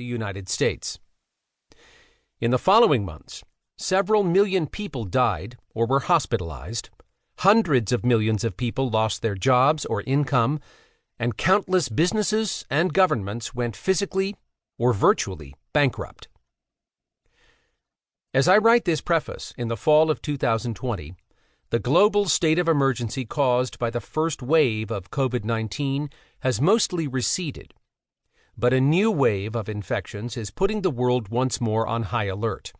the United States. In the following months, several million people died or were hospitalized, hundreds of millions of people lost their jobs or income, and countless businesses and governments went physically or virtually bankrupt. As I write this preface in the fall of 2020, the global state of emergency caused by the first wave of COVID-19 has mostly receded, but a new wave of infections is putting the world once more on high alert.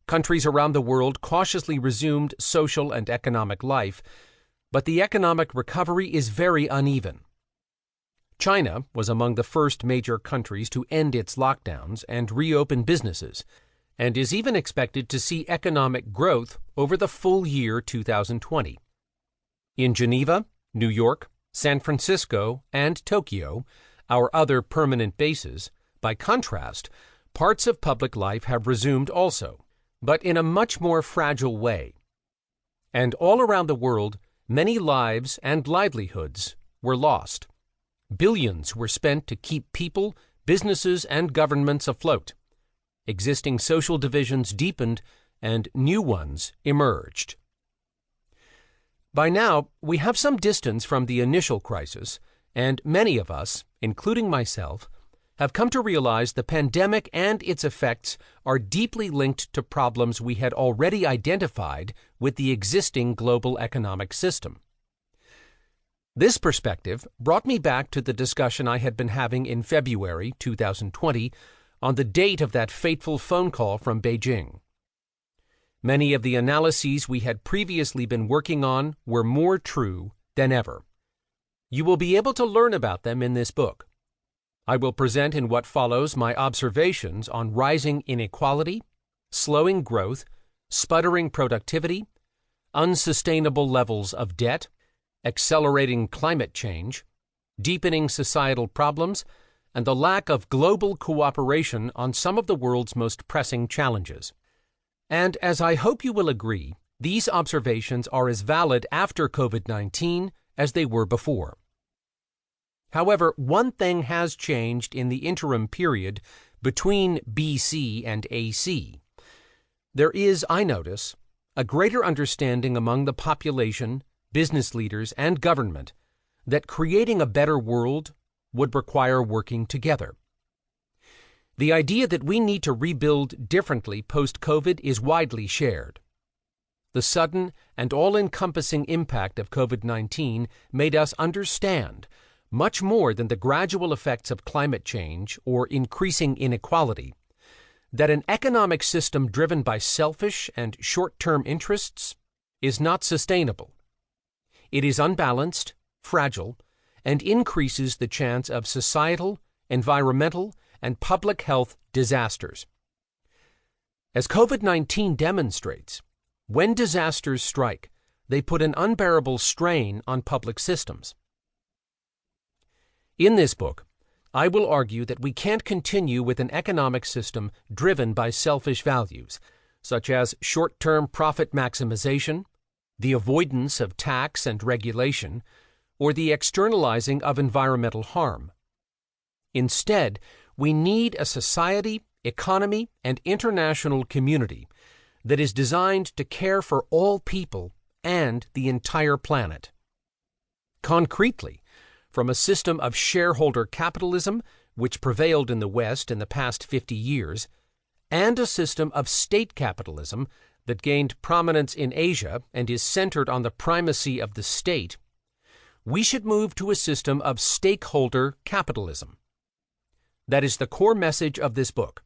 Countries around the world cautiously resumed social and economic life, but the economic recovery is very uneven. China was among the first major countries to end its lockdowns and reopen businesses, and is even expected to see economic growth over the full year 2020. In Geneva, New York, San Francisco, and Tokyo, our other permanent bases, by contrast, parts of public life have resumed also, but in a much more fragile way. And all around the world, many lives and livelihoods were lost. Billions were spent to keep people, businesses, and governments afloat. Existing social divisions deepened, and new ones emerged. By now, we have some distance from the initial crisis, and many of us, including myself, have come to realize the pandemic and its effects are deeply linked to problems we had already identified with the existing global economic system. This perspective brought me back to the discussion I had been having in February 2020 on the date of that fateful phone call from Beijing. Many of the analyses we had previously been working on were more true than ever. You will be able to learn about them in this book. I will present in what follows my observations on rising inequality, slowing growth, sputtering productivity, unsustainable levels of debt, accelerating climate change, deepening societal problems, and the lack of global cooperation on some of the world's most pressing challenges. And as I hope you will agree, these observations are as valid after COVID-19 as they were before. However, one thing has changed in the interim period between BC and AC. There is, I notice, a greater understanding among the population, business leaders, and government that creating a better world would require working together. The idea that we need to rebuild differently post-COVID is widely shared. The sudden and all-encompassing impact of COVID-19 made us understand, much more than the gradual effects of climate change or increasing inequality, that an economic system driven by selfish and short-term interests is not sustainable. It is unbalanced, fragile, and increases the chance of societal, environmental, and public health disasters. As COVID-19 demonstrates, when disasters strike, they put an unbearable strain on public systems. In this book, I will argue that we can't continue with an economic system driven by selfish values, such as short-term profit maximization, the avoidance of tax and regulation, or the externalizing of environmental harm. Instead, we need a society, economy, and international community that is designed to care for all people and the entire planet. Concretely, from a system of shareholder capitalism, which prevailed in the West in the past 50 years, and a system of state capitalism that gained prominence in Asia and is centered on the primacy of the state, we should move to a system of stakeholder capitalism. That is the core message of this book.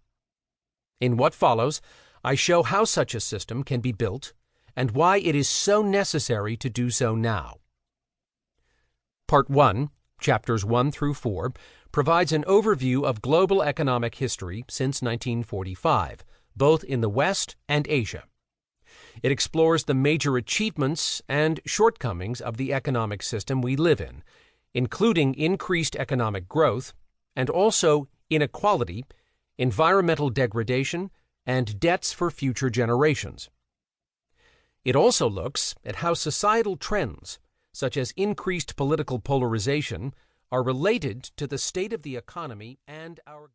In what follows, I show how such a system can be built and why it is so necessary to do so now. Part 1, Chapters 1 through 4, provides an overview of global economic history since 1945, both in the West and Asia. It explores the major achievements and shortcomings of the economic system we live in, including increased economic growth, and also inequality, environmental degradation, and debts for future generations. It also looks at how societal trends, such as increased political polarization, are related to the state of the economy and our